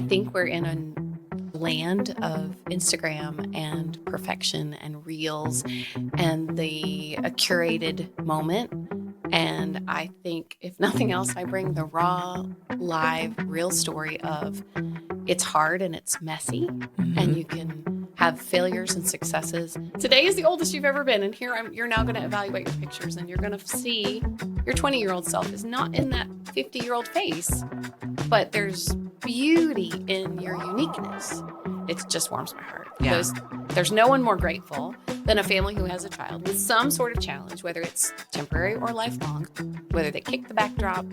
think we're in a land of Instagram and perfection and reels and a curated moment. And I think, if nothing else, I bring the raw, live, real story of it's hard and it's messy, and you can have failures and successes. Today is the oldest you've ever been, and you're now going to evaluate your pictures, and you're going to see your 20-year-old self is not in that 50-year-old face, but there's beauty in your uniqueness. It just warms my heart. Yeah. There's no one more grateful than a family who has a child with some sort of challenge, whether it's temporary or lifelong, whether they kick the backdrop,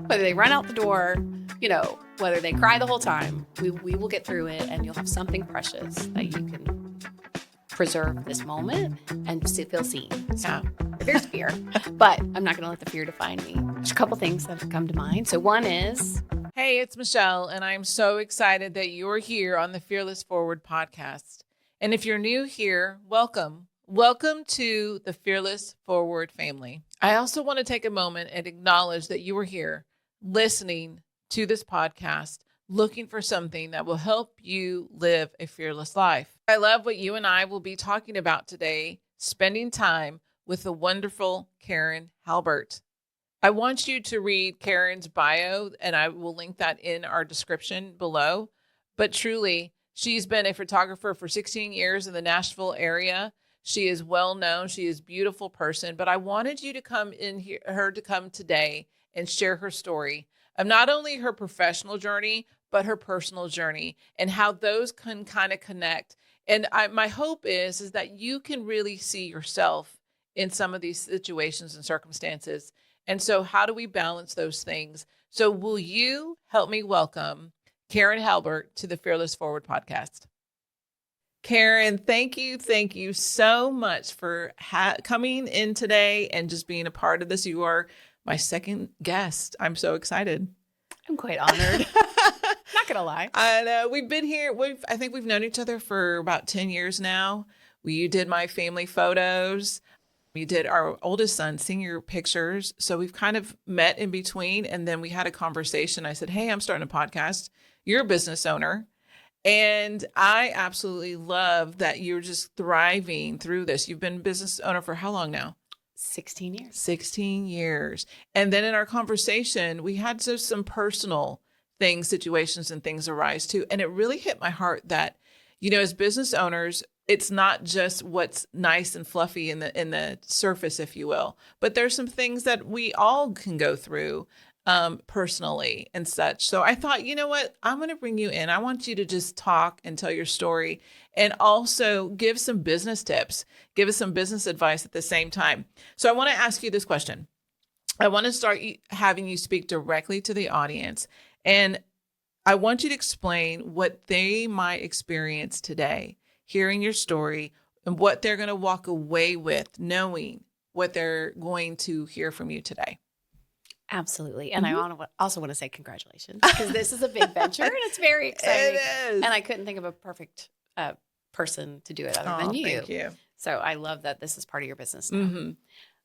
whether they run out the door, whether they cry the whole time. We will get through it, and you'll have something precious that you can preserve this moment and feel seen. So there's fear, but I'm not going to let the fear define me. There's a couple things that have come to mind. So one is... Hey, it's Michelle, and I'm so excited that you're here on the Fearless Forward podcast. And if you're new here, welcome. Welcome to the Fearless Forward family. I also want to take a moment and acknowledge that you are here listening to this podcast, looking for something that will help you live a fearless life. I love what you and I will be talking about today, spending time with the wonderful Karen Halbert. I want you to read Karen's bio, and I will link that in our description below. But truly, she's been a photographer for 16 years in the Nashville area. She is well known. She is a beautiful person. But I wanted you to come today and share her story of not only her professional journey, but her personal journey and how those can kind of connect. And my hope is that you can really see yourself in some of these situations and circumstances. And so how do we balance those things? So will you help me welcome Karen Halbert to the Fearless Forward podcast? Karen, thank you so much for coming in today and just being a part of this. You are my second guest. I'm so excited. I'm quite honored. Not gonna lie. I know we've been here. I think we've known each other for about 10 years now. You did my family photos. We did our oldest son's senior pictures. So we've kind of met in between. And then we had a conversation. I said, hey, I'm starting a podcast. You're a business owner. And I absolutely love that you're just thriving through this. You've been a business owner for how long now? 16 years. 16 years. And then in our conversation, we had just some personal things, situations and things arise too. And it really hit my heart that, as business owners, it's not just what's nice and fluffy in the surface, if you will, but there's some things that we all can go through personally and such. So I thought, you know what, I'm going to bring you in. I want you to just talk and tell your story and also give some business tips, give us some business advice at the same time. So I want to ask you this question. I want to start having you speak directly to the audience, and I want you to explain what they might experience today, hearing your story and what they're going to walk away with, knowing what they're going to hear from you today. Absolutely. And I also want to say congratulations, because this is a big venture and it's very exciting. It is. And I couldn't think of a perfect person to do it other than you. Thank you. So I love that this is part of your business now. Mm-hmm.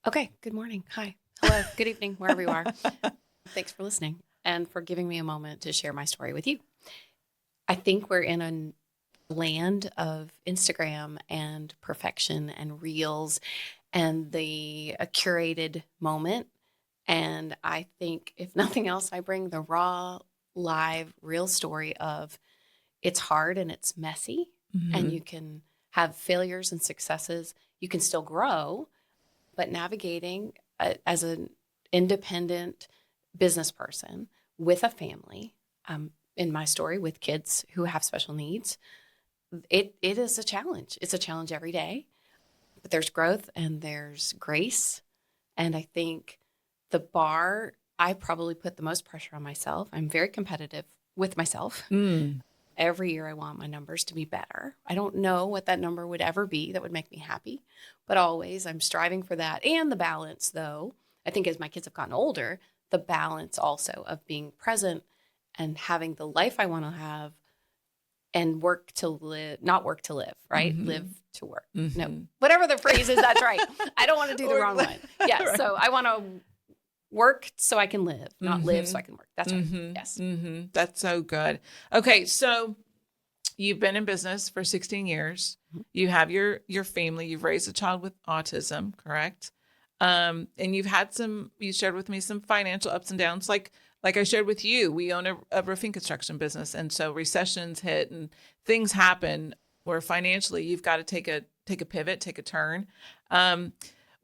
Okay. Good morning. Hi. Hello. Good evening, wherever you are. Thanks for listening and for giving me a moment to share my story with you. I think we're in a land of Instagram and perfection and reels and a curated moment. And I think, if nothing else, I bring the raw, live, real story of it's hard and it's messy, and you can have failures and successes. You can still grow, but navigating as an independent business person with a family, in my story with kids who have special needs, it is a challenge. It's a challenge every day, but there's growth and there's grace. And I think the bar, I probably put the most pressure on myself. I'm very competitive with myself. Every year I want my numbers to be better. I don't know what that number would ever be that would make me happy, but always I'm striving for that. And the balance, though, I think as my kids have gotten older, the balance also of being present and having the life I want to have and work to live, not work to live, right? Live to work. No, whatever the phrase is, that's right. I don't want to do the wrong one. Yeah. Right. So I want to work so I can live, not live so I can work. That's right. Yes. That's so good. Okay. So you've been in business for 16 years. You have your family. You've raised a child with autism, correct? And you shared with me some financial ups and downs. Like I shared with you, we own a roofing construction business. And so recessions hit and things happen where financially you've got to take a pivot, take a turn.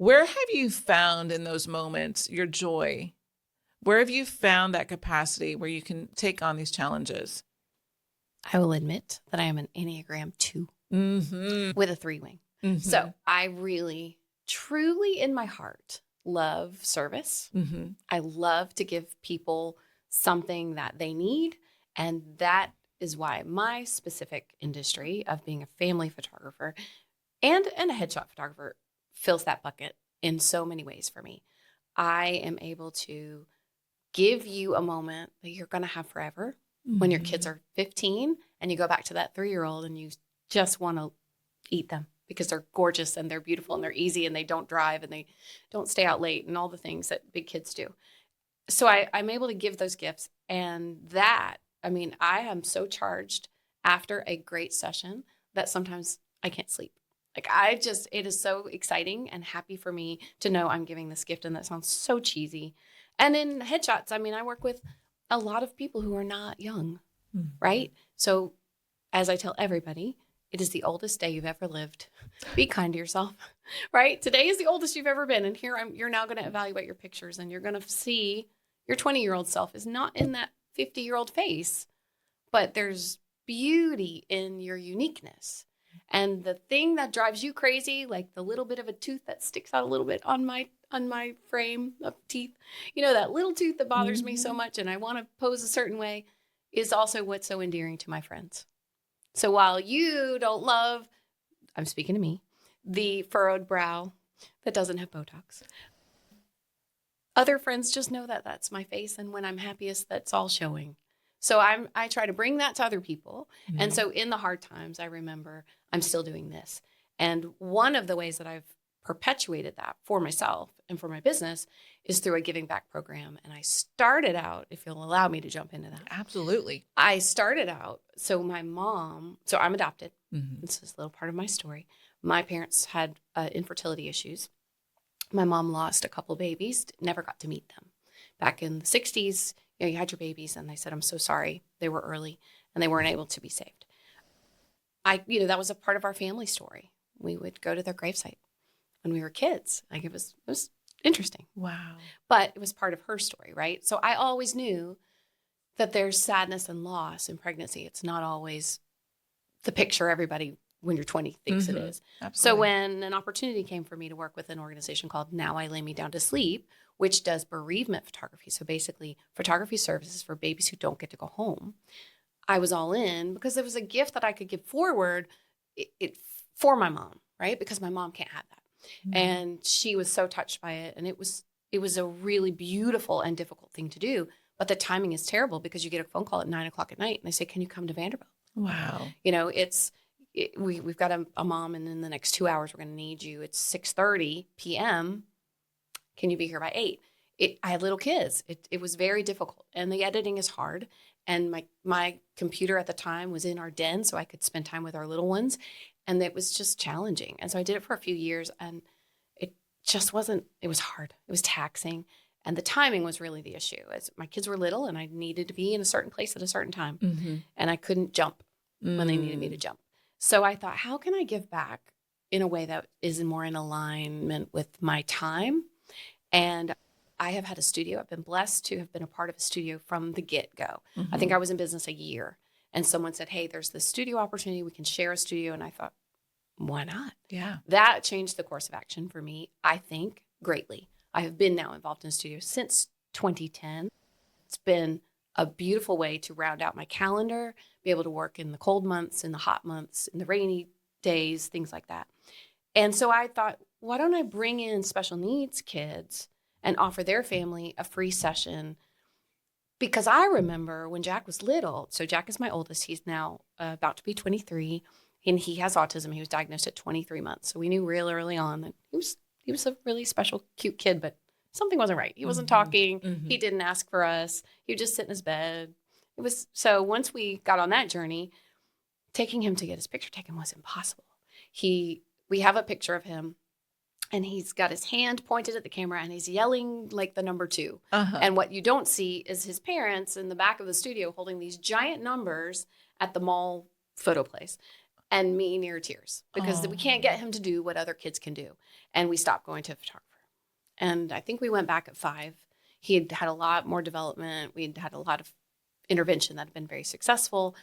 Where have you found in those moments your joy? Where have you found that capacity where you can take on these challenges? I will admit that I am an Enneagram 2 with a 3 wing. So I really, truly in my heart, love service. I love to give people something that they need. And that is why my specific industry of being a family photographer and a headshot photographer fills that bucket in so many ways for me. I am able to give you a moment that you're going to have forever when your kids are 15 and you go back to that 3-year-old and you just want to eat them because they're gorgeous and they're beautiful and they're easy and they don't drive and they don't stay out late and all the things that big kids do. So I'm able to give those gifts. And that, I mean, I am so charged after a great session that sometimes I can't sleep. Like it is so exciting and happy for me to know I'm giving this gift. And that sounds so cheesy. And in headshots, I mean, I work with a lot of people who are not young, right? So as I tell everybody, it is the oldest day you've ever lived. Be kind to yourself, right? Today is the oldest you've ever been. And you're now going to evaluate your pictures and you're going to see your 20-year-old self is not in that 50-year-old face, but there's beauty in your uniqueness. And the thing that drives you crazy, like the little bit of a tooth that sticks out a little bit on my frame of teeth, that little tooth that bothers me so much and I want to pose a certain way is also what's so endearing to my friends. So while you don't love, I'm speaking to me, the furrowed brow that doesn't have Botox, other friends just know that that's my face. And when I'm happiest, that's all showing. So I try to bring that to other people. And so in the hard times, I remember I'm still doing this. And one of the ways that I've perpetuated that for myself and for my business is through a giving back program. And I started out, if you'll allow me to jump into that. Absolutely. I started out, so I'm adopted. This is a little part of my story. My parents had infertility issues. My mom lost a couple babies, never got to meet them. Back in the 60s, you had your babies and they said, I'm so sorry. They were early and they weren't able to be saved. That was a part of our family story. We would go to their gravesite when we were kids. Like it was interesting. Wow. But it was part of her story, right? So I always knew that there's sadness and loss in pregnancy. It's not always the picture everybody when you're 20 thinks it is. Absolutely. So when an opportunity came for me to work with an organization called Now I Lay Me Down to Sleep, which does bereavement photography, so basically photography services for babies who don't get to go home, I was all in because it was a gift that I could give forward for my mom, right? Because my mom can't have that. And she was so touched by it. And it was a really beautiful and difficult thing to do. But the timing is terrible because you get a phone call at 9:00 at night and they say, can you come to Vanderbilt? Wow. We've got a mom and in the next 2 hours, we're going to need you. It's 6:30 p.m. Can you be here by 8? I had little kids. It was very difficult. And the editing is hard. And my computer at the time was in our den so I could spend time with our little ones. And it was just challenging. And so I did it for a few years and it was hard. It was taxing. And the timing was really the issue. As my kids were little and I needed to be in a certain place at a certain time. And I couldn't jump when they needed me to jump. So I thought, how can I give back in a way that is more in alignment with my time? And I have had a studio. I've been blessed to have been a part of a studio from the get-go. I think I was in business a year and someone said, hey, there's this studio opportunity. We can share a studio. And I thought, why not? Yeah. That changed the course of action for me, I think, greatly. I have been now involved in a studio since 2010. It's been a beautiful way to round out my calendar, be able to work in the cold months, in the hot months, in the rainy days, things like that. And so I thought, why don't I bring in special needs kids and offer their family a free session? Because I remember when Jack was little, so Jack is my oldest, he's now about to be 23, and he has autism. He was diagnosed at 23 months. So we knew real early on that he was a really special, cute kid, but something wasn't right. He wasn't talking. He didn't ask for us. He would just sit in his bed. So once we got on that journey, taking him to get his picture taken was impossible. We have a picture of him, and he's got his hand pointed at the camera, and he's yelling like the number 2. And what you don't see is his parents in the back of the studio holding these giant numbers at the mall photo place, and me near tears because we can't get him to do what other kids can do. And we stopped going to a photographer. And I think we went back at 5. He had had a lot more development. We'd had a lot of intervention that had been very successful.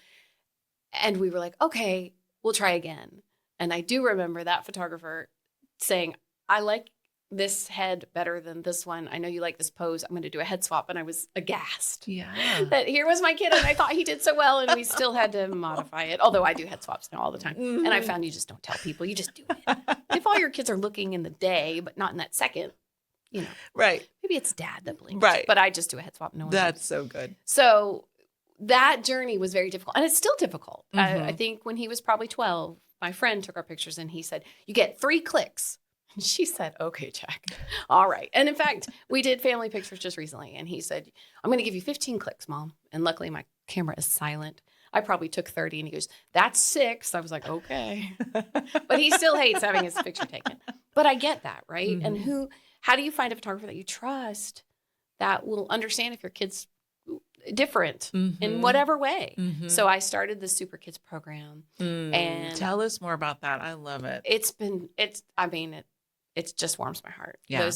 And we were like, okay, we'll try again. And I do remember that photographer saying, I like this head better than this one. I know you like this pose. I'm going to do a head swap. And I was aghast. Yeah. That here was my kid, and I thought he did so well, and we still had to modify it. Although I do head swaps now all the time. And I found you just don't tell people. You just do it. If all your kids are looking in the day, but not in that second, Right. Maybe it's dad that blinks. Right. But I just do a head swap. No one That's knows. so good. So that journey was very difficult. And it's still difficult. I think when he was probably 12, my friend took our pictures and he said, you get 3 clicks. And she said, okay, Jack. All right. And in fact, we did family pictures just recently. And he said, I'm going to give you 15 clicks, Mom. And luckily my camera is silent. I probably took 30. And he goes, that's 6. I was like, okay. But he still hates having his picture taken. But I get that, right? And how do you find a photographer that you trust that will understand if your kid's different in whatever way? So I started the Super Kids program. And tell us more about that. I love it. It just warms my heart. Yeah.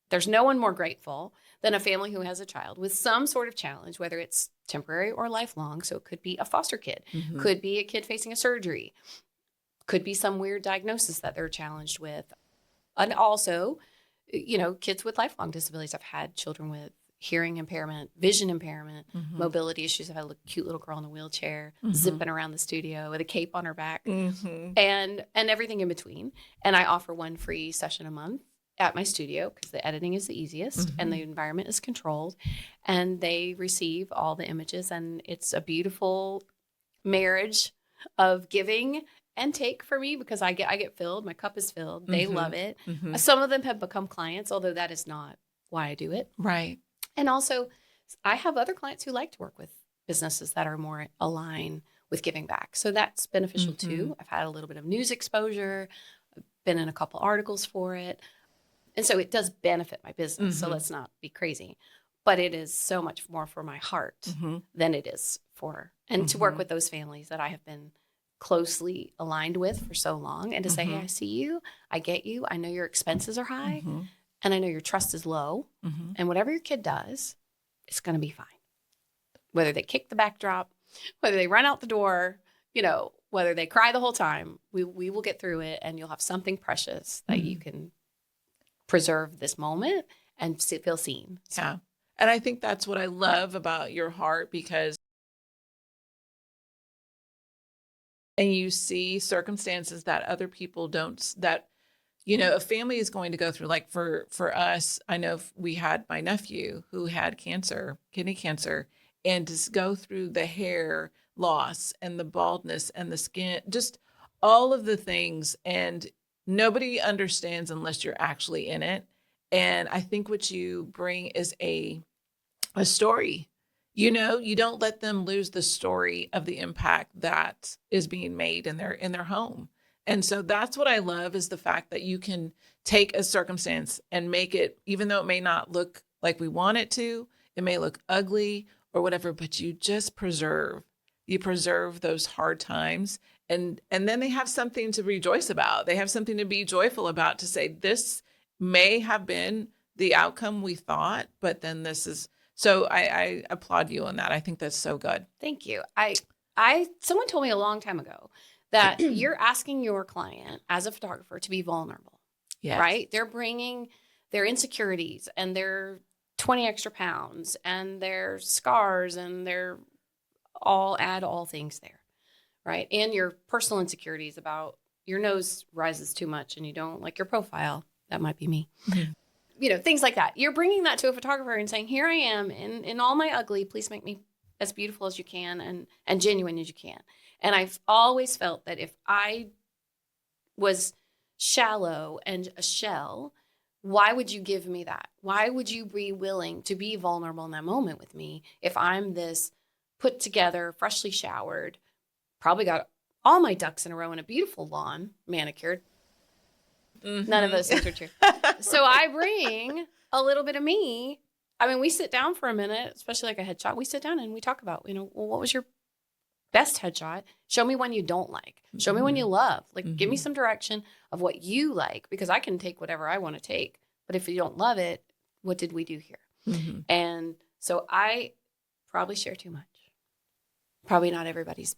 There's no one more grateful than a family who has a child with some sort of challenge, whether it's temporary or lifelong. So it could be a foster kid, could be a kid facing a surgery, could be some weird diagnosis that they're challenged with. And also, kids with lifelong disabilities. I've had children with hearing impairment, vision impairment, mobility issues. I've had a cute little girl in a wheelchair zipping around the studio with a cape on her back and everything in between. And I offer 1 free session a month at my studio because the editing is the easiest and the environment is controlled, and they receive all the images, and it's a beautiful marriage of giving and take for me because I get filled. My cup is filled. They love it. Some of them have become clients, although that is not why I do it. Right. And also, I have other clients who like to work with businesses that are more aligned with giving back. So that's beneficial too. I've had a little bit of news exposure, I've been in a couple articles for it. And so it does benefit my business. So let's not be crazy. But it is so much more for my heart than it is and to work with those families that I have been closely aligned with for so long, and to say, hey, I see you, I get you, I know your expenses are high, and I know your trust is low, and whatever your kid does, it's going to be fine. Whether they kick the backdrop, whether they run out the door, whether they cry the whole time, we will get through it, and you'll have something precious that you can preserve this moment and feel seen. Yeah. And I think that's what I love about your heart, because you see circumstances that other people don't, that, a family is going to go through. Like for us, I know we had my nephew who had cancer, kidney cancer, and to go through the hair loss and the baldness and the skin, just all of the things. And nobody understands unless you're actually in it. And I think what you bring is a story. You don't let them lose the story of the impact that is being made in their home. And so that's what I love, is the fact that you can take a circumstance and make it, even though it may not look like we want it to, it may look ugly or whatever, but you just preserve those hard times. And then they have something to rejoice about. They have something to be joyful about, to say, this may have been the outcome we thought, but then this is. So I applaud you on that. I think that's so good. Thank you. Someone told me a long time ago that you're asking your client as a photographer to be vulnerable. Yes. Right? They're bringing their insecurities and their 20 extra pounds and their scars, and add all things there. Right? And your personal insecurities about your nose rises too much and you don't like your profile. That might be me. Things like that. You're bringing that to a photographer and saying, here I am in all my ugly, please make me as beautiful as you can and genuine as you can. And I've always felt that if I was shallow and a shell, why would you give me that? Why would you be willing to be vulnerable in that moment with me if I'm this put together, freshly showered, probably got all my ducks in a row in a beautiful lawn, manicured? None of those things are true. So I bring a little bit of me. I mean, we sit down for a minute, especially like a headshot. We sit down and we talk about, well, what was your best headshot? Show me one you don't like. Show me one you love. Like, give me some direction of what you like, because I can take whatever I want to take. But if you don't love it, what did we do here? And so I probably share too much. Probably not everybody's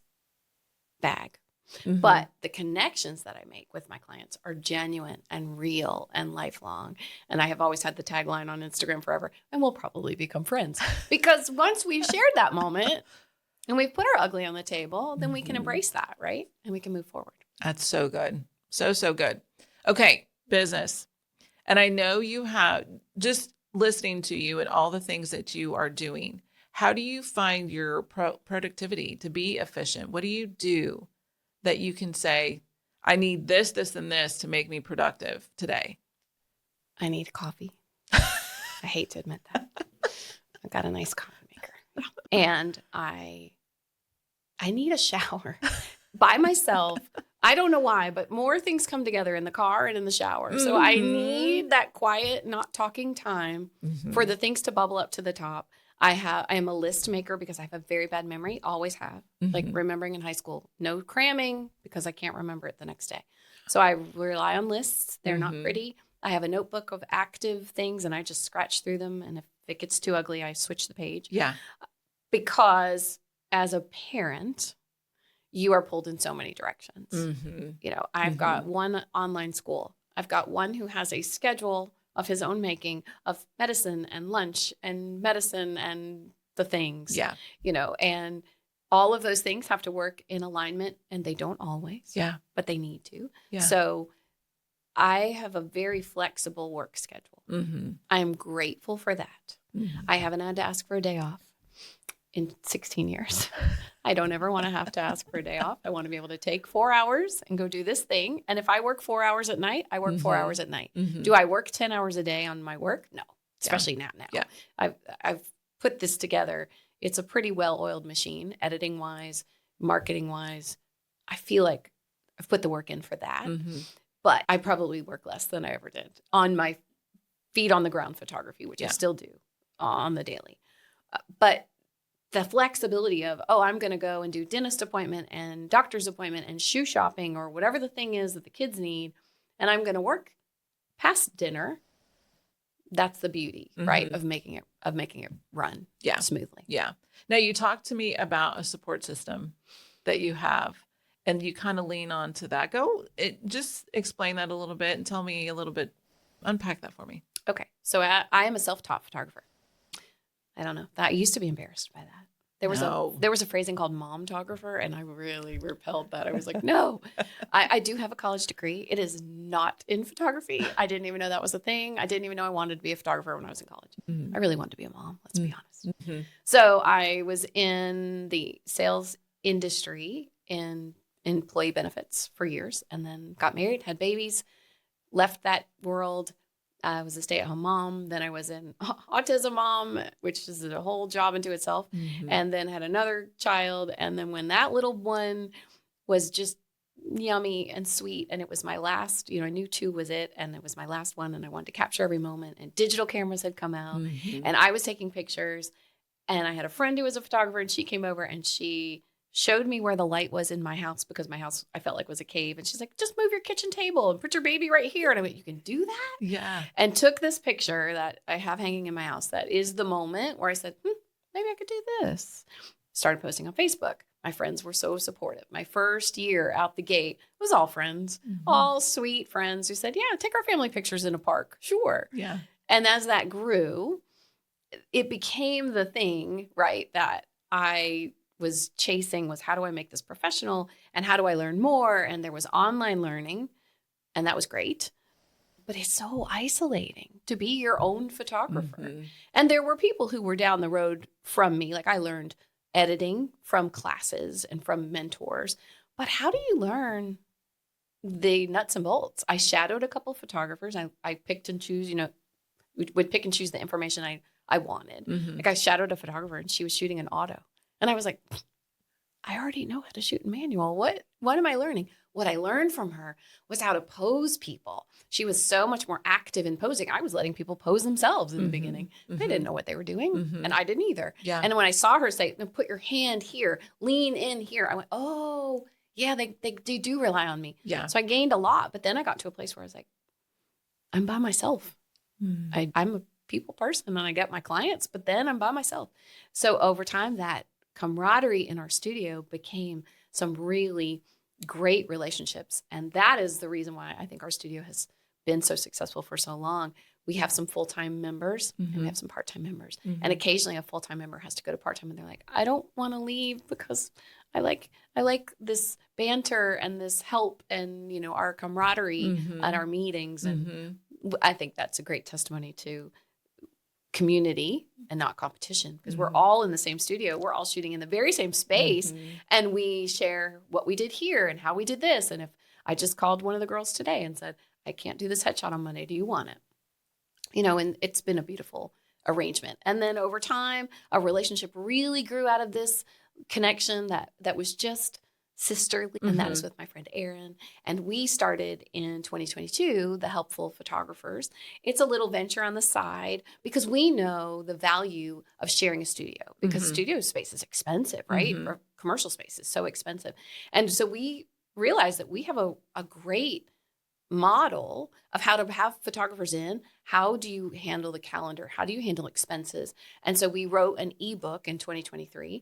bag. But the connections that I make with my clients are genuine and real and lifelong. And I have always had the tagline on Instagram forever, and we'll probably become friends. Because once we've shared that moment and we've put our ugly on the table, then we can embrace that, right? And we can move forward. That's so good. So good. Okay, business. And I know you have, just listening to you and all the things that you are doing, how do you find your productivity to be efficient? What do you do that you can say, I need this, this, and this to make me productive today? I need coffee. I hate to admit that. I've got a nice coffee maker. And I need a shower by myself. I don't know why, but more things come together in the car and in the shower. So I need that quiet, not talking time for the things to bubble up to the top. I am a list maker because I have a very bad memory, always have. Like remembering in high school, no cramming because I can't remember it the next day. So I rely on lists. They're not pretty. I have a notebook of active things and I just scratch through them. And if it gets too ugly, I switch the page. Yeah. Because as a parent, you are pulled in so many directions. You know, I've got one online school. I've got one who has a schedule of his own making of medicine and lunch and medicine and the things. Yeah. You know, and all of those things have to work in alignment, and they don't always. Yeah. But they need to. Yeah. So I have a very flexible work schedule. I am grateful for that. I haven't had to ask for a day off in 16 years. I don't ever want to have to ask for a day off. I want to be able to take 4 hours and go do this thing. And if I work 4 hours at night, I work 4 hours at night. Do I work 10 hours a day on my work? No, especially not now. Yeah. I've put this together. It's a pretty well-oiled machine, editing wise, marketing wise. I feel like I've put the work in for that. But I probably work less than I ever did on my feet on the ground photography, which I still do on the daily. But the flexibility of, I'm going to go and do dentist appointment and doctor's appointment and shoe shopping or whatever the thing is that the kids need, and I'm going to work past dinner. That's the beauty, right, of making it run smoothly. Yeah. Now, you talked to me about a support system that you have, and you kind of lean on to that. Just explain that a little bit and tell me a little bit, unpack that for me. Okay. So I am a self-taught photographer. I don't know. I used to be embarrassed by that. There was a phrasing called momtographer, and I really repelled that. I was like, no. I do have a college degree. It is not in photography. I didn't even know that was a thing. I didn't even know I wanted to be a photographer when I was in college. I really wanted to be a mom, let's be honest. So I was in the sales industry in employee benefits for years, and then got married, had babies, left that world. I was a stay-at-home mom. Then I was an autism mom, which is a whole job into itself. And then had another child. And then when that little one was just yummy and sweet, and it was my last, I knew 2 was it, and it was my last one, and I wanted to capture every moment. And digital cameras had come out, and I was taking pictures. And I had a friend who was a photographer, and she came over and she showed me where the light was in my house, because my house, I felt like, was a cave. And she's like, just move your kitchen table and put your baby right here. And I went, you can do that? Yeah. And took this picture that I have hanging in my house. That is the moment where I said, maybe I could do this. Started posting on Facebook. My friends were so supportive. My first year out the gate was all friends, all sweet friends who said, yeah, take our family pictures in a park. Sure. Yeah. And as that grew, it became the thing, right, that I was chasing, was how do I make this professional and how do I learn more? And there was online learning, and that was great. But it's so isolating to be your own photographer. And there were people who were down the road from me. Like, I learned editing from classes and from mentors. But how do you learn the nuts and bolts. I shadowed a couple of photographers. I picked and choose, would pick and choose the information I wanted. Mm-hmm. Like I shadowed a photographer and she was shooting an auto. And I was like, I already know how to shoot in manual. What am I learning? What I learned from her was how to pose people. She was so much more active in posing. I was letting people pose themselves in the beginning. They didn't know what they were doing, and I didn't either. Yeah. And when I saw her say, "No, put your hand here, lean in here," I went, "Oh, yeah, they do rely on me." Yeah. So I gained a lot, but then I got to a place where I was like, I'm by myself. I'm a people person, and I get my clients, but then I'm by myself. So over time, that camaraderie in our studio became some really great relationships. And that is the reason why I think our studio has been so successful for so long. We have some full-time members and we have some part-time members. And occasionally a full-time member has to go to part-time and they're like, I don't want to leave because I like this banter and this help and, our camaraderie at our meetings. And I think that's a great testimony to community and not competition, because we're all in the same studio. We're all shooting in the very same space and we share what we did here and how we did this. And if I just called one of the girls today and said, I can't do this headshot on Monday, do you want it? And it's been a beautiful arrangement. And then over time, a relationship really grew out of this connection that was just sisterly, and that is with my friend Erin. And we started in 2022, the Helpful Photographers. It's a little venture on the side because we know the value of sharing a studio, because studio space is expensive, right? Or commercial space is so expensive. And so we realized that we have a great model of how to have photographers in. How do you handle the calendar? How do you handle expenses? And so we wrote an ebook in 2023,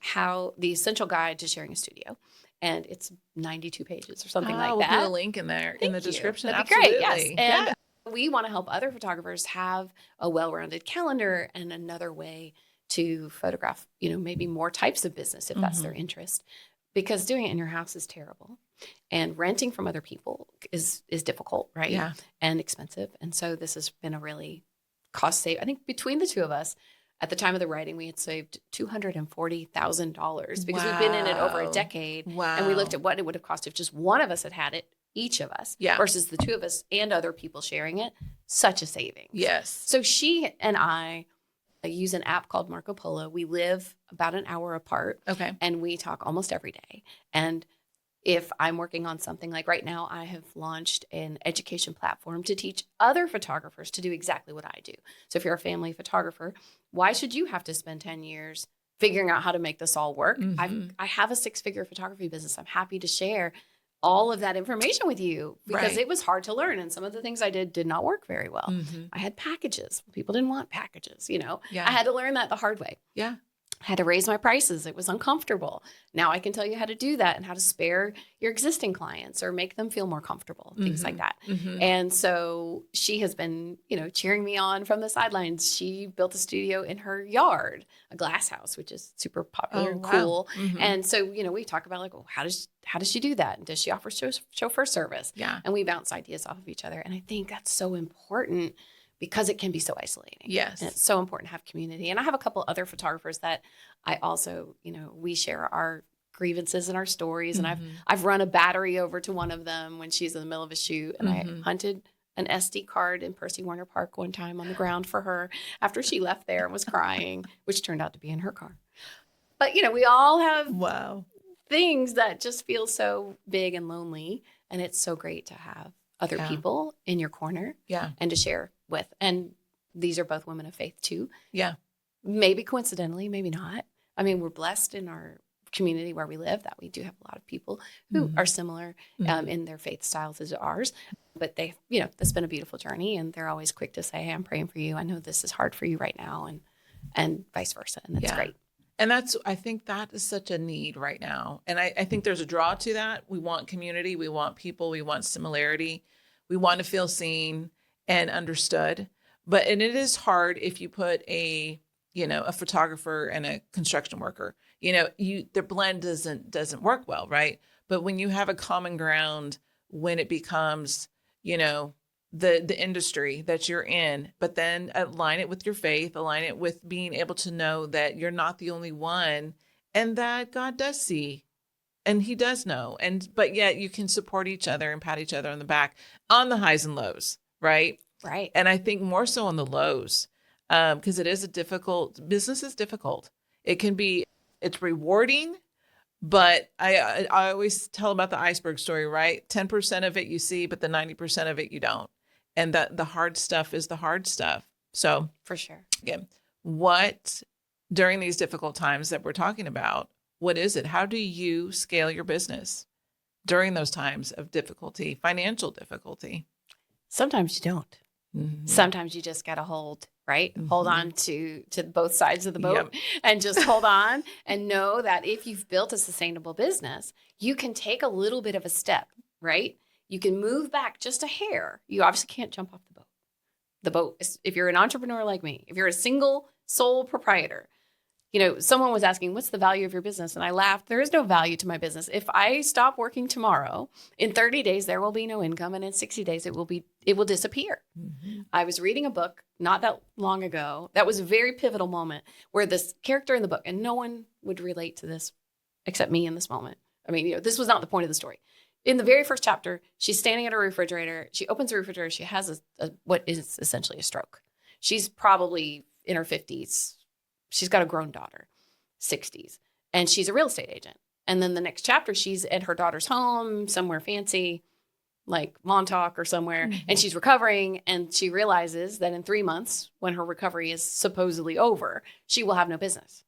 how the essential guide to sharing a studio, and it's 92 pages or something like that. We'll put a link in there in the description. That'd be great. Yes. And we want to help other photographers have a well-rounded calendar and another way to photograph, maybe more types of business if that's their interest, because doing it in your house is terrible, and renting from other people is difficult, right? Yeah. And expensive. And so this has been a really cost save. I think between the two of us, at the time of the writing, we had saved $240,000 because we've been in it over a decade. Wow. And we looked at what it would have cost if just one of us had it, each of us, versus the two of us and other people sharing it. Such a savings. Yes. So she and I use an app called Marco Polo. We live about an hour apart. Okay. And we talk almost every day. And if I'm working on something, like right now, I have launched an education platform to teach other photographers to do exactly what I do. So if you're a family photographer, why should you have to spend 10 years figuring out how to make this all work? I have a 6-figure photography business. I'm happy to share all of that information with you because it was hard to learn. And some of the things I did not work very well. I had packages. People didn't want packages, I had to learn that the hard way. Yeah. I had to raise my prices. It was uncomfortable. Now I can tell you how to do that and how to spare your existing clients or make them feel more comfortable, things like that. And so she has been, cheering me on from the sidelines. She built a studio in her yard, a glass house, which is super popular and cool. And so, we talk about like, how does she do that? And does she offer chauffeur service? Yeah. And we bounce ideas off of each other. And I think that's so important, because it can be so isolating. Yes. And it's so important to have community. And I have a couple other photographers that I also, we share our grievances and our stories. And I've run a battery over to one of them when she's in the middle of a shoot. And I hunted an SD card in Percy Warner Park one time on the ground for her after she left there and was crying, which turned out to be in her car. But, we all have things that just feel so big and lonely. And it's so great to have other people in your corner and to share with. And these are both women of faith too. Yeah. Maybe coincidentally, maybe not. I mean, we're blessed in our community where we live that we do have a lot of people who are similar in their faith styles as ours. But they, it's been a beautiful journey, and they're always quick to say, hey, I'm praying for you. I know this is hard for you right now, and vice versa. And that's great. And I think that is such a need right now. And I think there's a draw to that. We want community. We want people. We want similarity. We want to feel seen and understood. And it is hard if you put a photographer and a construction worker, their blend doesn't work well. Right. But when you have a common ground, when it becomes, the industry that you're in, but then align it with your faith, align it with being able to know that you're not the only one, and that God does see And he does know. But yet you can support each other and pat each other on the back on the highs and lows, right? Right. And I think more so on the lows, because business is difficult. It's rewarding, but I always tell about the iceberg story, right? 10% of it you see, but the 90% of it you don't. And that the hard stuff is the hard stuff. So For sure. again, what during these difficult times that we're talking about, what is it? How do you scale your business during those times of difficulty, financial difficulty? Sometimes you don't. Mm-hmm. Sometimes you just got to hold, right? Mm-hmm. Hold on to both sides of the boat and just hold on and know that if you've built a sustainable business, you can take a little bit of a step, right? You can move back just a hair. You obviously can't jump off the boat. The boat is, if you're an entrepreneur like me, if you're a single sole proprietor, someone was asking, what's the value of your business? And I laughed. There is no value to my business. If I stop working tomorrow, in 30 days, there will be no income. And in 60 days, it will disappear. Mm-hmm. I was reading a book not that long ago. That was a very pivotal moment where this character in the book, and no one would relate to this except me in this moment. I mean, this was not the point of the story. In the very first chapter, she's standing at a refrigerator. She opens the refrigerator. She has what is essentially a stroke. She's probably in her 50s. She's got a grown daughter, 60s, and she's a real estate agent. And then the next chapter, she's at her daughter's home, somewhere fancy, like Montauk or somewhere, mm-hmm. and she's recovering. And she realizes that in 3 months, when her recovery is supposedly over, she will have no business.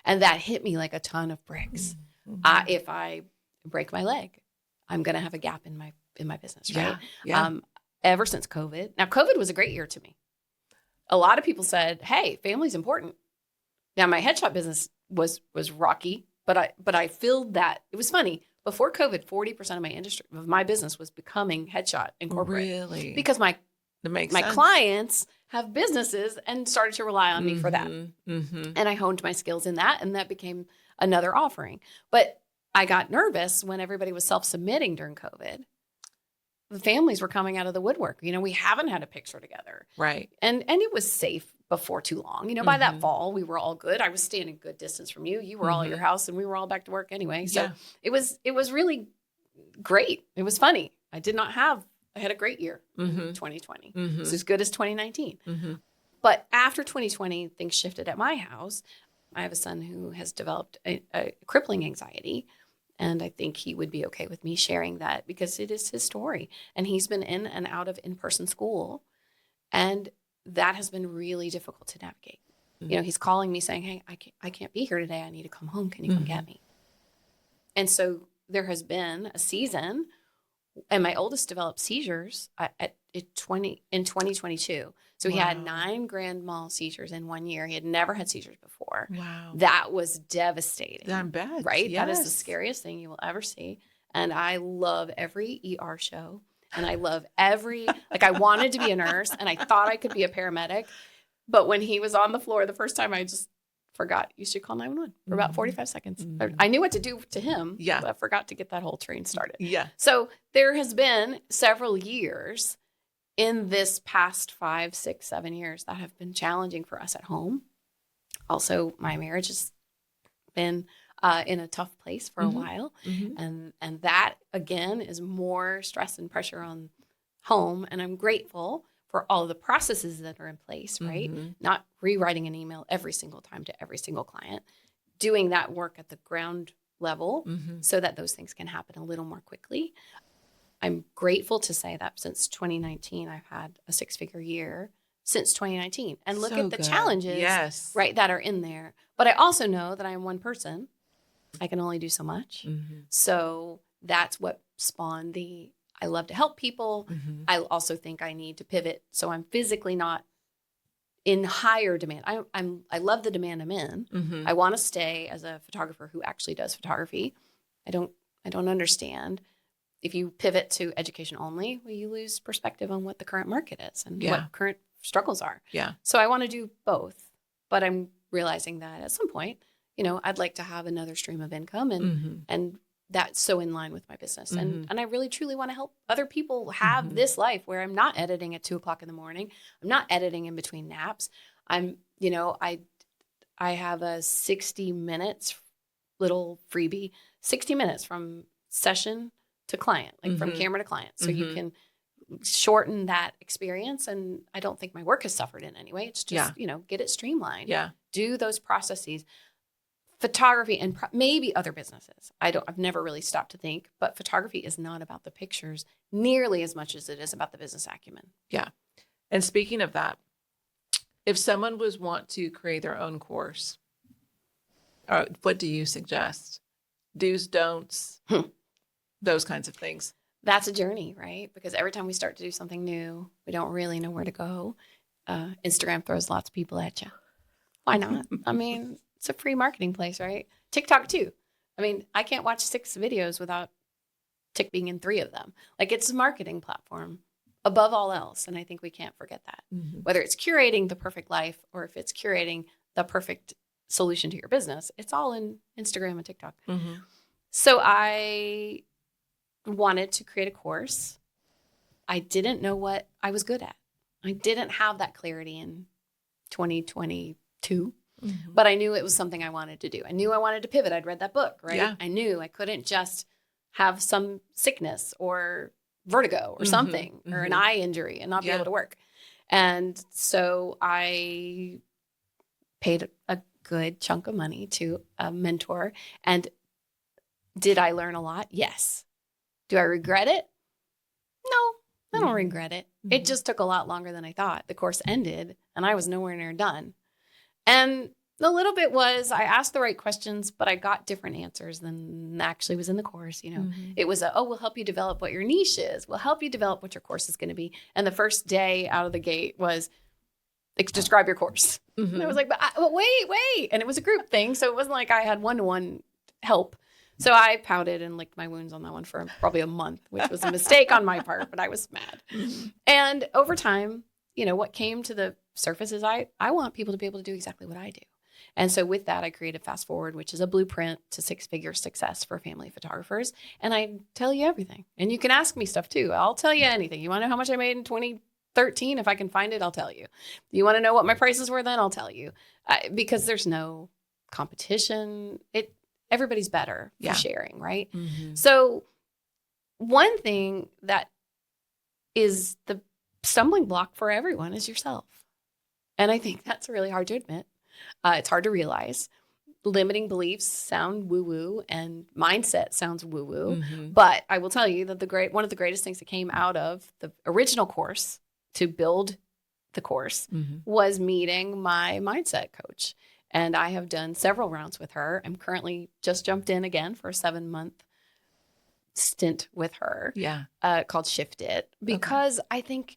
And that hit me like a ton of bricks. Mm-hmm. If I break my leg, I'm going to have a gap in my business, right? Yeah. Ever since COVID. Now, COVID was a great year to me. A lot of people said, hey, family's important. Now, my headshot business was rocky, but I filled that. It was funny. Before COVID, 40% of my business was becoming headshot and corporate. Really? Because my clients have businesses and started to rely on me for that. Mm-hmm. And I honed my skills in that, and that became another offering. But I got nervous when everybody was self-submitting during COVID. The families were coming out of the woodwork. We haven't had a picture together. Right. And it was safe before too long. By mm-hmm. that fall, we were all good. I was standing good distance from you. You were mm-hmm. all at your house, and we were all back to work anyway. So it was really great. It was funny. I had a great year mm-hmm. in 2020. Mm-hmm. It's as good as 2019. Mm-hmm. But after 2020, things shifted at my house. I have a son who has developed a crippling anxiety. And I think he would be okay with me sharing that because it is his story. And he's been in and out of in-person school. And that has been really difficult to navigate. Mm-hmm. He's calling me saying, hey, I can't be here today. I need to come home. Can you come get me? And so there has been a season, and my oldest developed seizures in 2022. So he had 9 grand mal seizures in 1 year. He had never had seizures before. Wow. That was devastating. I bet. Right? Yes. That is the scariest thing you will ever see. And I love every ER show. And I love I wanted to be a nurse, and I thought I could be a paramedic. But when he was on the floor the first time, I just forgot you should call 911 for about 45 seconds. Mm-hmm. I knew what to do to him, but I forgot to get that whole train started. Yeah. So there has been several years in this past 5, 6, 7 years that have been challenging for us at home. Also, my marriage has been in a tough place for mm-hmm. a while. Mm-hmm. And that, again, is more stress and pressure on home. And I'm grateful for all of the processes that are in place, right? Mm-hmm. Not rewriting an email every single time to every single client, doing that work at the ground level mm-hmm. so that those things can happen a little more quickly. I'm grateful to say that since 2019, I've had a 6-figure year since 2019. And look at the challenges right, that are in there. But I also know that I am one person. I can only do so much. Mm-hmm. So that's what spawned I love to help people. Mm-hmm. I also think I need to pivot. So I'm physically not in higher demand. I love the demand I'm in. Mm-hmm. I want to stay as a photographer who actually does photography. I don't understand. If you pivot to education only, well, you lose perspective on what the current market is and what current struggles are. Yeah. So I want to do both, but I'm realizing that at some point, I'd like to have another stream of income and that's so in line with my business. Mm-hmm. And I really truly want to help other people have mm-hmm. this life where I'm not editing at 2:00 in the morning. I'm not editing in between naps. I have a 60 minutes little freebie, 60 minutes from session to client, like from Mhm. camera to client. So you Mhm. can shorten that experience. And I don't think my work has suffered in any way. It's just, get it streamlined. Yeah. Do those processes. Photography and maybe other businesses. I've never really stopped to think, but photography is not about the pictures nearly as much as it is about the business acumen. Yeah. And speaking of that, if someone want to create their own course, what do you suggest? Do's, don'ts, those kinds of things. That's a journey, right? Because every time we start to do something new, we don't really know where to go. Instagram throws lots of people at you. Why not? I mean, it's a free marketing place, right? TikTok too. I mean, I can't watch 6 videos without Tik being in 3 of them. Like, it's a marketing platform above all else. And I think we can't forget that. Mm-hmm. Whether it's curating the perfect life or if it's curating the perfect solution to your business, it's all in Instagram and TikTok. Mm-hmm. So I wanted to create a course. I didn't know what I was good at. I didn't have that clarity in 2022, but I knew it was something I wanted to do. I knew I wanted to pivot. I'd read that book, right? Yeah. I knew I couldn't just have some sickness or vertigo or something or an eye injury and not be able to work. And so I paid a good chunk of money to a mentor. And did I learn a lot? Yes. Do I regret it? No, I don't regret it. It just took a lot longer than I thought. The course ended and I was nowhere near done. And a little bit was I asked the right questions, but I got different answers than actually was in the course. It was we'll help you develop what your niche is. We'll help you develop what your course is going to be. And the first day out of the gate was describe your course. And I was like, but wait. And it was a group thing. So it wasn't like I had one-to-one help. So I pouted and licked my wounds on that one for probably a month, which was a mistake on my part, but I was mad. And over time, what came to the surface is I want people to be able to do exactly what I do. And so with that, I created Fast Forward, which is a blueprint to 6-figure success for family photographers. And I tell you everything. And you can ask me stuff too. I'll tell you anything. You want to know how much I made in 2013? If I can find it, I'll tell you. You want to know what my prices were then? I'll tell you. Because there's no competition. Everybody's better for sharing, right? So one thing that is the stumbling block for everyone is yourself. And I think that's really hard to admit. It's hard to realize. Limiting beliefs sound woo-woo and mindset sounds woo-woo. But I will tell you that one of the greatest things that came out of the original course to build the course was meeting my mindset coach. And I have done several rounds with her. I'm currently just jumped in again for a 7-month stint with her called Shift It, because I think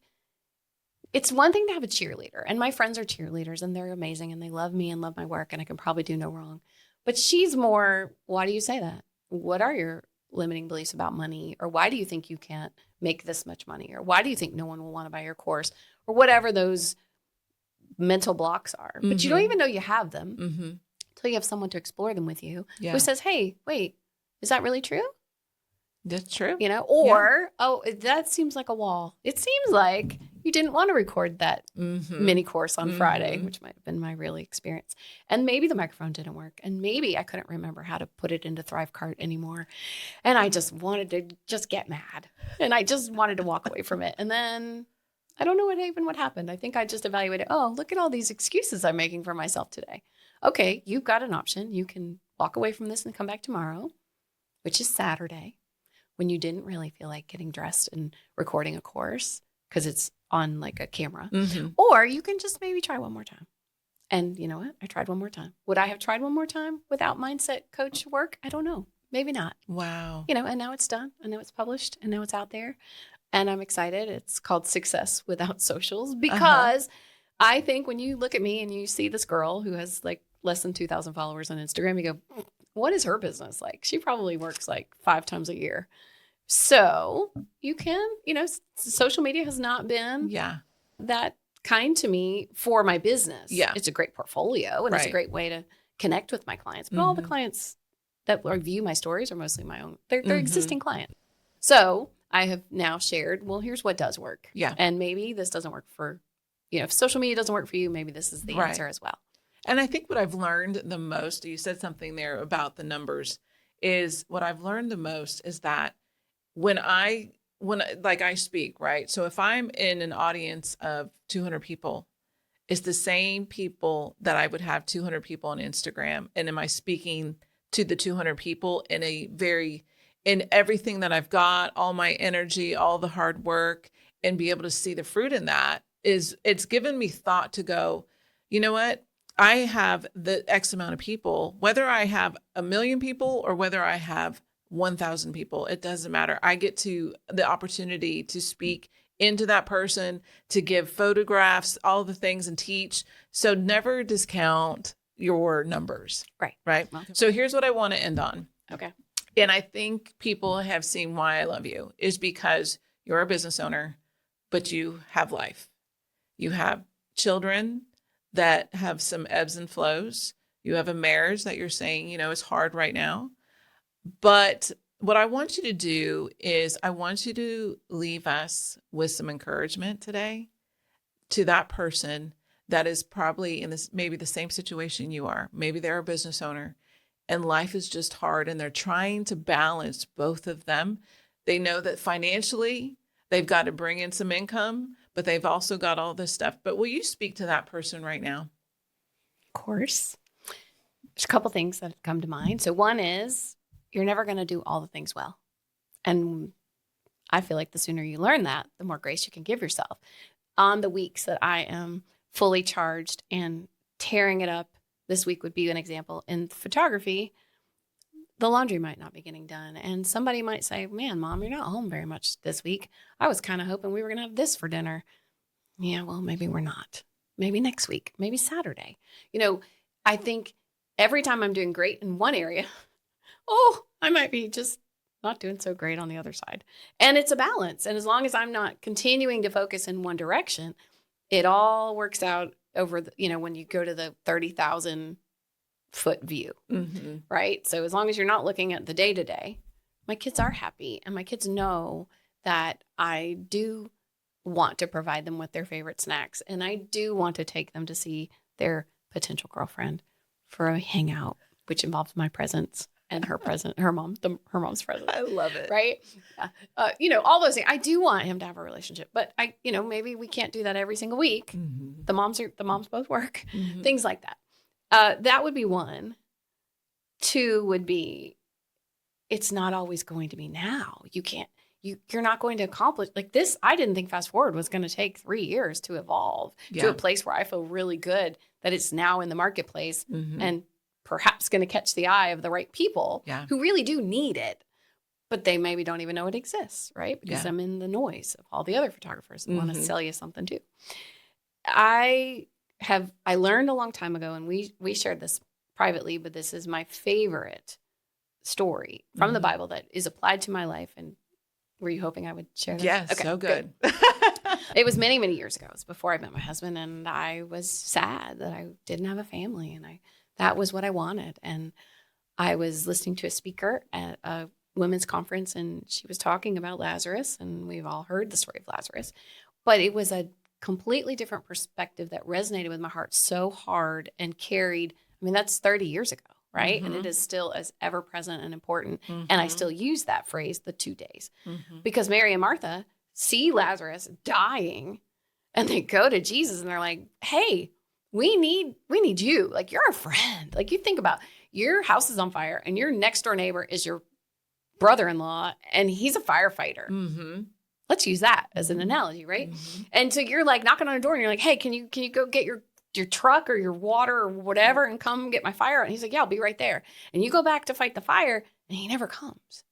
it's one thing to have a cheerleader, and my friends are cheerleaders and they're amazing and they love me and love my work and I can probably do no wrong. But she's more, why do you say that? What are your limiting beliefs about money? Or why do you think you can't make this much money? Or why do you think no one will want to buy your course? Or whatever those mental blocks are. But you don't even know you have them until you have someone to explore them with you who says, hey, wait, is that really true? That's true. Or, that seems like a wall. It seems like you didn't want to record that mini course on Friday, which might have been my really experience. And maybe the microphone didn't work. And maybe I couldn't remember how to put it into ThriveCart anymore. And I just wanted to just get mad. And I just wanted to walk away from it. And then I don't know what happened. I think I just evaluated, look at all these excuses I'm making for myself today. Okay, you've got an option. You can walk away from this and come back tomorrow, which is Saturday, when you didn't really feel like getting dressed and recording a course because it's on like a camera. Or you can just maybe try one more time. And you know what? I tried one more time. Would I have tried one more time without mindset coach work? I don't know. Maybe not. Wow. And now it's done. And now it's published. And now it's out there. And I'm excited. It's called Success Without Socials because I think when you look at me and you see this girl who has like less than 2,000 followers on Instagram, you go, what is her business like? She probably works like 5 times a year. So you can, social media has not been that kind to me for my business. Yeah. It's a great portfolio and it's a great way to connect with my clients. But all the clients that view my stories are mostly my own. They're existing clients. So I have now shared, well, here's what does work. Yeah. And maybe this doesn't work for, if social media doesn't work for you, maybe this is the answer as well. And I think what I've learned the most, you said something there about the numbers, is what I've learned the most is that when like I speak, right? So if I'm in an audience of 200 people, it's the same people that I would have 200 people on Instagram. And am I speaking to the 200 people in everything that I've got, all my energy, all the hard work, and be able to see the fruit in that it's given me thought to go, you know what? I have the X amount of people, whether I have 1 million people or whether I have 1,000 people, it doesn't matter. I get to the opportunity to speak into that person, to give photographs, all the things, and teach. So never discount your numbers. Right. Right. Okay. So here's what I want to end on. Okay. And I think people have seen why I love you is because you're a business owner, but you have life. You have children that have some ebbs and flows. You have a marriage that you're saying, is hard right now. But what I want you to do is I want you to leave us with some encouragement today to that person that is probably in this, maybe the same situation you are. Maybe they're a business owner and life is just hard and they're trying to balance both of them. They know that financially they've got to bring in some income, but they've also got all this stuff. But will you speak to that person right now? Of course. There's a couple things that come to mind. So one is you're never going to do all the things well. And I feel like the sooner you learn that, the more grace you can give yourself. On the weeks that I am fully charged and tearing it up, this week would be an example. In photography, the laundry might not be getting done. And somebody might say, man, Mom, you're not home very much this week. I was kind of hoping we were going to have this for dinner. Yeah, well, maybe we're not. Maybe next week, maybe Saturday. I think every time I'm doing great in one area, I might be just not doing so great on the other side. And it's a balance. And as long as I'm not continuing to focus in one direction, it all works out over when you go to the 30,000 foot view, right? So as long as you're not looking at the day to day, my kids are happy and my kids know that I do want to provide them with their favorite snacks. And I do want to take them to see their potential girlfriend for a hangout, which involves my presence and her present, her mom's present. I love it. Right. All those things. I do want him to have a relationship, but maybe we can't do that every single week. Mm-hmm. The moms both work, Mm-hmm. things like that. That would be one. Two would be, it's not always going to be now. You're not going to accomplish like this. I didn't think Fast Forward was going to take 3 years to evolve to a place where I feel really good that it's now in the marketplace and perhaps going to catch the eye of the right people who really do need it, but they maybe don't even know it exists, right? Because I'm in the noise of all the other photographers that want to sell you something too. I learned a long time ago, and we shared this privately, but this is my favorite story from the Bible that is applied to my life. And were you hoping I would share this? Yes, okay, so good. It was many, many years ago. It was before I met my husband, and I was sad that I didn't have a family, and that was what I wanted. And I was listening to a speaker at a women's conference, and she was talking about Lazarus, and we've all heard the story of Lazarus, but it was a completely different perspective that resonated with my heart so hard and carried. I mean, that's 30 years ago, right? And it is still as ever present and important. And I still use that phrase, the 2 days, because Mary and Martha see Lazarus dying, and they go to Jesus, and they're like, hey, we need you. Like, you're a friend. Like, you think about your house is on fire and your next door neighbor is your brother-in-law and he's a firefighter. Let's use that as an analogy, right? And so you're like knocking on a door and you're like, hey, can you go get your truck or your water or whatever and come get my fire? And he's like, yeah, I'll be right there. And you go back to fight the fire and he never comes.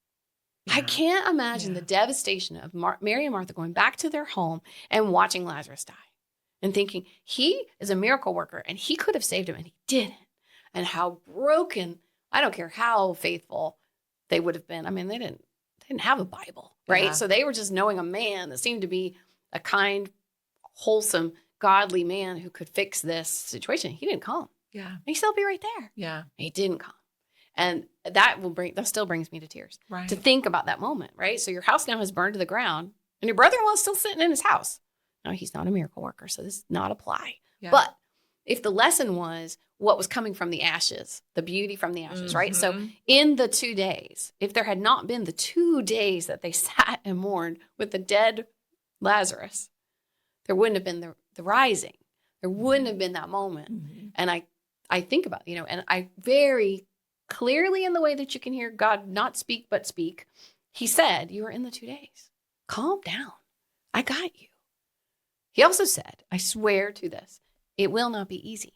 I can't imagine the devastation of Mary and Martha going back to their home and watching Lazarus die and thinking he is a miracle worker and he could have saved him and he didn't. And how broken, I don't care how faithful they would have been. I mean, they didn't have a Bible, right? Yeah. So they were just knowing a man that seemed to be a kind, wholesome, godly man who could fix this situation. He didn't come. Yeah. And he said, I'll be right there. Yeah. He didn't come. And that still brings me to tears. Right. To think about that moment, right? So your house now has burned to the ground and your brother-in-law is still sitting in his house. No, he's not a miracle worker, so this does not apply. Yeah. But if the lesson was, what was coming from the ashes, the beauty from the ashes, right? So Mhm. in the 2 days, if there had not been the 2 days that they sat and mourned with the dead Lazarus, there wouldn't have been the rising. There wouldn't have been that moment. Mhm. And I think about, and I very clearly, in the way that you can hear God not speak, but speak, he said, you are in the 2 days. Calm down. I got you. He also said, I swear to this, it will not be easy.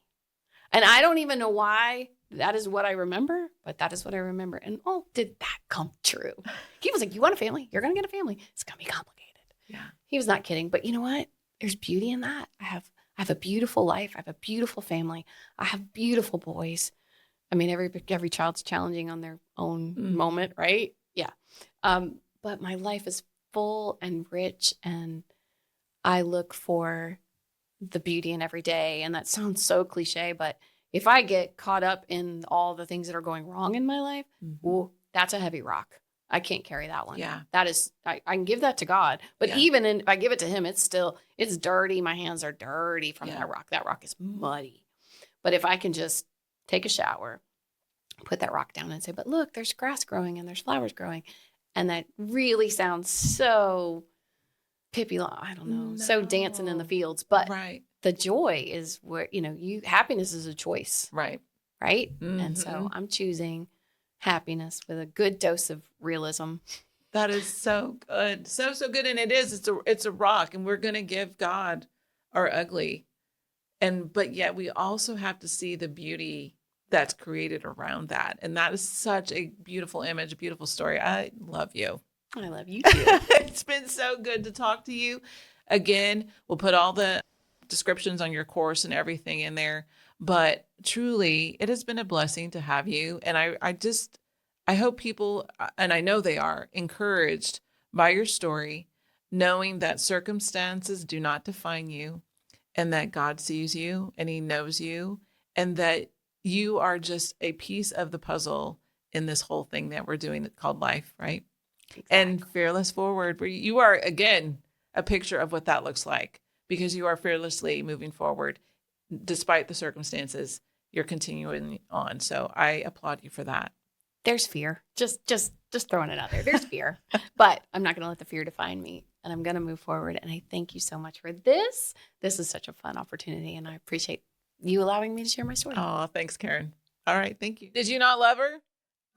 And I don't even know why that is what I remember, but that is what I remember. And oh, did that come true? He was like, you want a family? You're going to get a family. It's going to be complicated. Yeah. He was not kidding. But you know what? There's beauty in that. I have a beautiful life. I have a beautiful family. I have beautiful boys. I mean, every child's challenging on their own moment, right? Yeah. But my life is full and rich, and I look for the beauty in every day. And that sounds so cliche, but if I get caught up in all the things that are going wrong in my life, ooh, that's a heavy rock. I can't carry that one. Yeah. That is, I can give that to God, but Yeah. even if I give it to him, it's dirty. My hands are dirty from Yeah. that rock. That rock is muddy. But if I can just take a shower, put that rock down and say, but look, there's grass growing and there's flowers growing. And that really sounds so Pippi, I don't know, so dancing in the fields. But Right. the joy is where, happiness is a choice, Right. right? And so I'm choosing happiness with a good dose of realism. That is so good. So good. And it's a rock, and we're going to give God our ugly. But yet we also have to see the beauty that's created around that. And that is such a beautiful image, a beautiful story. I love you. I love you too. It's been so good to talk to you. Again, we'll put all the descriptions on your course and everything in there. But truly, it has been a blessing to have you. And I hope people, and I know they are, encouraged by your story, knowing that circumstances do not define you, and that God sees you and he knows you, and that you are just a piece of the puzzle in this whole thing that we're doing called life, right? Exactly. And Fearless Forward, where you are, again, a picture of what that looks like, because you are fearlessly moving forward despite the circumstances. You're continuing on. So I applaud you for that. There's fear. Just throwing it out there. There's fear, but I'm not going to let the fear define me, and I'm going to move forward. And I thank you so much for this. This is such a fun opportunity, and I appreciate you allowing me to share my story. Oh, thanks, Karen. All right. Thank you. Did you not love her?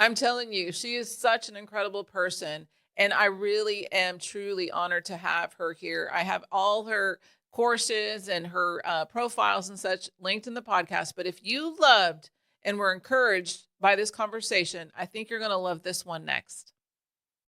I'm telling you, she is such an incredible person. And I really am truly honored to have her here. I have all her courses and her profiles and such linked in the podcast. But if you loved and were encouraged by this conversation, I think you're going to love this one next.